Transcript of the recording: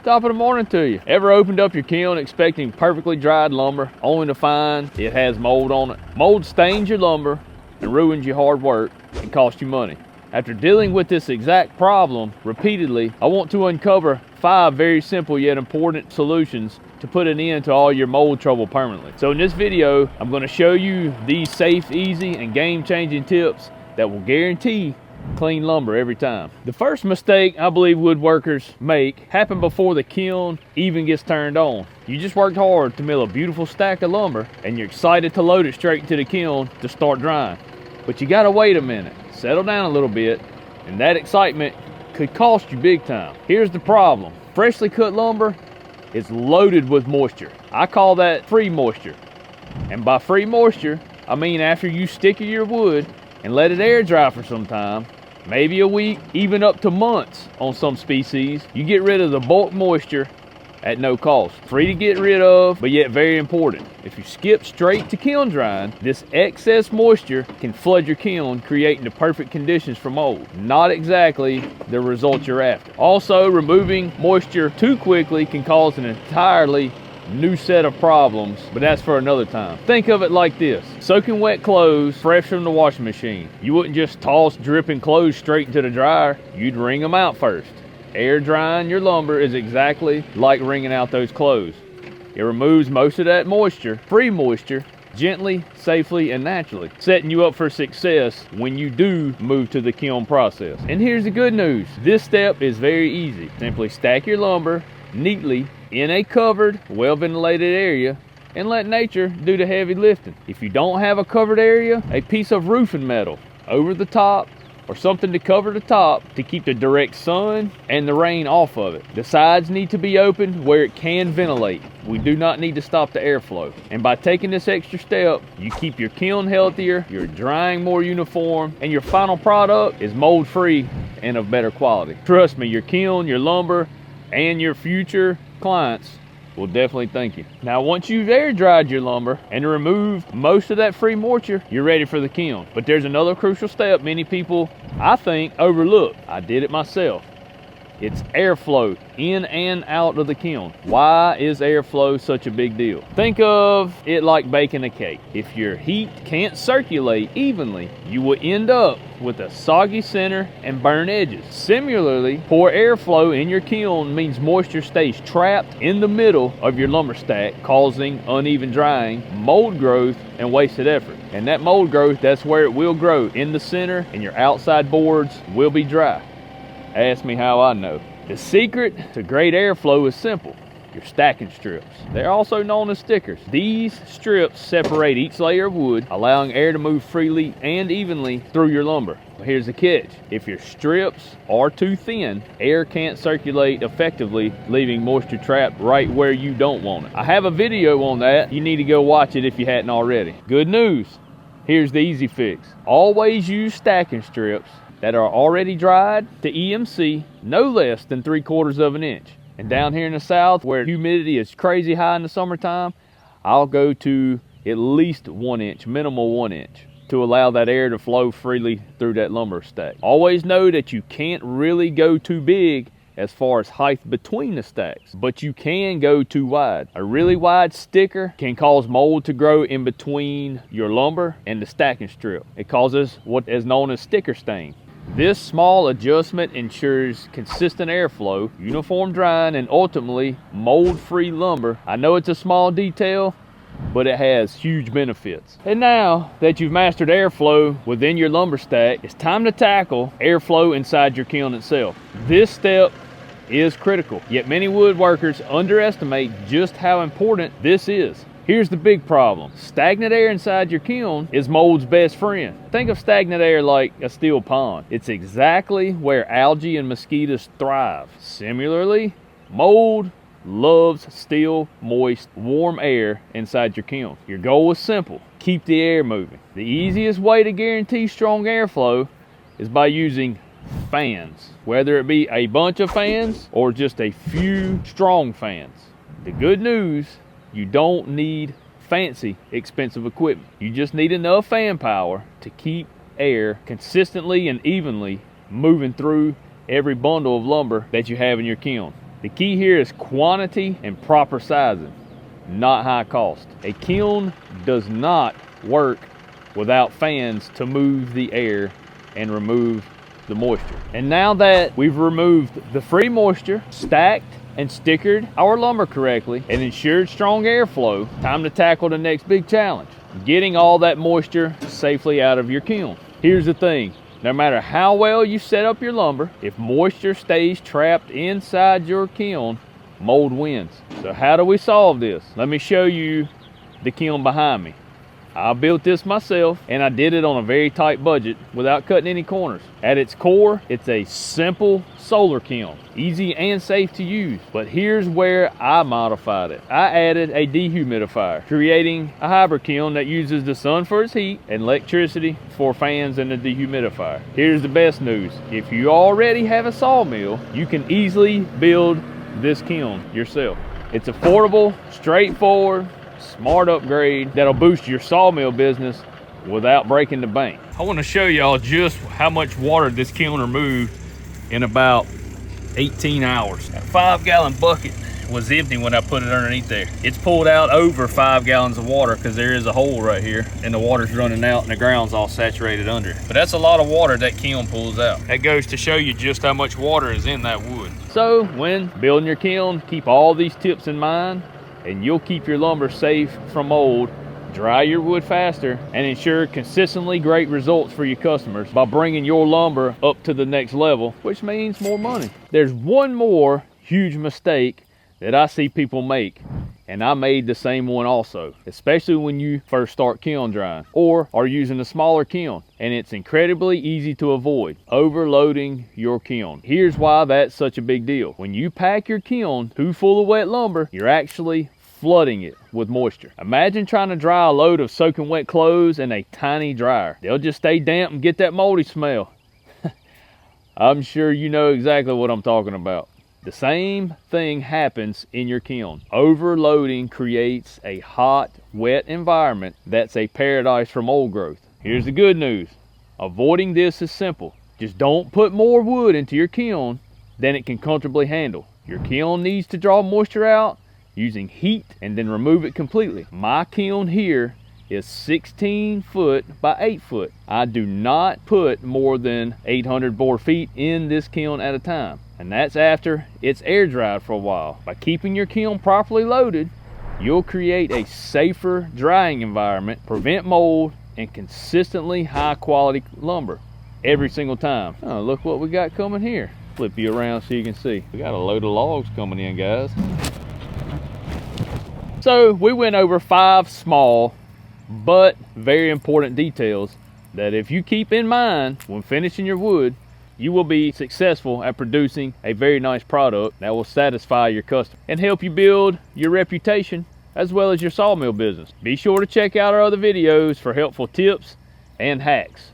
Top of the morning to you. Ever opened up your kiln expecting perfectly dried lumber, only to find it has mold on it? Mold stains your lumber and ruins your hard work and costs you money. After dealing with this exact problem repeatedly, I want to uncover 5 very simple yet important solutions to put an end to all your mold trouble permanently. So in this video, I'm going to show you these safe, easy, and game-changing tips that will guarantee clean lumber every time. The first mistake I believe woodworkers make happen before the kiln even gets turned on. You just worked hard to mill a beautiful stack of lumber and you're excited to load it straight into the kiln to start drying. But you gotta wait a minute, settle down a little bit, and that excitement could cost you big time. Here's the problem. Freshly cut lumber is loaded with moisture. I call that free moisture. And by free moisture, I mean after you stick your wood and let it air dry for some time, maybe a week, even up to months on some species, you get rid of the bulk moisture at no cost. Free to get rid of, but yet very important. If you skip straight to kiln drying, this excess moisture can flood your kiln, creating the perfect conditions for mold. Not exactly the result you're after. Also, removing moisture too quickly can cause an entirely new set of problems, but that's for another time. Think of it like this: soaking wet clothes fresh from the washing machine. You wouldn't just toss dripping clothes straight into the dryer. You'd wring them out first. Air drying your lumber is exactly like wringing out those clothes. It removes most of that moisture, free moisture, gently, safely, and naturally, setting you up for success when you do move to the kiln process. And here's the good news. This step is very easy. Simply stack your lumber neatly in a covered, well-ventilated area and let nature do the heavy lifting. If you don't have a covered area, a piece of roofing metal over the top or something to cover the top to keep the direct sun and the rain off of it. The sides need to be opened where it can ventilate. We do not need to stop the airflow. And by taking this extra step, you keep your kiln healthier, you're drying more uniform, and your final product is mold-free and of better quality. Trust me, your kiln, your lumber, and your future clients will definitely thank you. Now, once you've air dried your lumber and removed most of that free moisture, you're ready for the kiln. But there's another crucial step many people, I think, overlook. I did it myself. It's airflow in and out of the kiln. Why is airflow such a big deal? Think of it like baking a cake. If your heat can't circulate evenly, you will end up with a soggy center and burnt edges. Similarly, poor airflow in your kiln means moisture stays trapped in the middle of your lumber stack, causing uneven drying, mold growth, and wasted effort. And that mold growth, that's where it will grow, in the center, and your outside boards will be dry. Ask me how I know. The secret to great airflow is simple: your stacking strips. They're also known as stickers. These strips separate each layer of wood, allowing air to move freely and evenly through your lumber. But here's the catch: if your strips are too thin, air can't circulate effectively, leaving moisture trapped right where you don't want it. I have a video on that. You need to go watch it if you hadn't already. Good news: here's the easy fix. Always use stacking strips that are already dried to EMC no less than 3/4 of an inch. And down here in the south, where humidity is crazy high in the summertime, I'll go to at least 1 inch, minimal 1 inch, to allow that air to flow freely through that lumber stack. Always know that you can't really go too big as far as height between the stacks, but you can go too wide. A really wide sticker can cause mold to grow in between your lumber and the stacking strip. It causes what is known as sticker stain. This small adjustment ensures consistent airflow, uniform drying, and ultimately mold-free lumber. I know it's a small detail, but it has huge benefits. And now that you've mastered airflow within your lumber stack, it's time to tackle airflow inside your kiln itself. This step is critical, yet many woodworkers underestimate just how important this is. Here's the big problem. Stagnant air inside your kiln is mold's best friend. Think of stagnant air like a still pond. It's exactly where algae and mosquitoes thrive. Similarly, mold loves still, moist, warm air inside your kiln. Your goal is simple: keep the air moving. The easiest way to guarantee strong airflow is by using fans, whether it be a bunch of fans or just a few strong fans. The good news: you don't need fancy, expensive equipment. You just need enough fan power to keep air consistently and evenly moving through every bundle of lumber that you have in your kiln. The key here is quantity and proper sizing, not high cost. A kiln does not work without fans to move the air and remove the moisture. And now that we've removed the free moisture, stacked and stickered our lumber correctly, and ensured strong airflow, time to tackle the next big challenge: getting all that moisture safely out of your kiln. Here's the thing: no matter how well you set up your lumber, if moisture stays trapped inside your kiln, mold wins. So how do we solve this? Let me show you the kiln behind me. I built this myself, and I did it on a very tight budget without cutting any corners. At its core, it's a simple solar kiln, easy and safe to use. But here's where I modified it. I added a dehumidifier, creating a hybrid kiln that uses the sun for its heat and electricity for fans and the dehumidifier. Here's the best news: if you already have a sawmill, you can easily build this kiln yourself. It's affordable, straightforward, smart upgrade that'll boost your sawmill business without breaking the bank. I want to show y'all just how much water this kiln removed in about 18 hours. A 5-gallon bucket was empty when I put it underneath there. It's pulled out over 5 gallons of water because there is a hole right here and the water's running out and the ground's all saturated under it. But that's a lot of water that kiln pulls out. That goes to show you just how much water is in that wood. So when building your kiln, keep all these tips in mind, and you'll keep your lumber safe from mold, dry your wood faster, and ensure consistently great results for your customers by bringing your lumber up to the next level, which means more money. There's one more huge mistake that I see people make, and I made the same one also, especially when you first start kiln drying or are using a smaller kiln, and it's incredibly easy to avoid: overloading your kiln. Here's why that's such a big deal. When you pack your kiln too full of wet lumber, you're actually flooding it with moisture. Imagine trying to dry a load of soaking wet clothes in a tiny dryer. They'll just stay damp and get that moldy smell. I'm sure you know exactly what I'm talking about. The same thing happens in your kiln. Overloading creates a hot, wet environment that's a paradise for mold growth. Here's the good news: avoiding this is simple. Just don't put more wood into your kiln than it can comfortably handle. Your kiln needs to draw moisture out using heat and then remove it completely. My kiln here is 16 foot by 8 foot. I do not put more than 800 board feet in this kiln at a time, and that's after it's air dried for a while. By keeping your kiln properly loaded, you'll create a safer drying environment, prevent mold, and consistently high quality lumber every single time. Oh, look what we got coming here. Flip you around so you can see. We got a load of logs coming in, guys. So we went over 5 small but very important details that if you keep in mind when finishing your wood, you will be successful at producing a very nice product that will satisfy your customer and help you build your reputation as well as your sawmill business. Be sure to check out our other videos for helpful tips and hacks.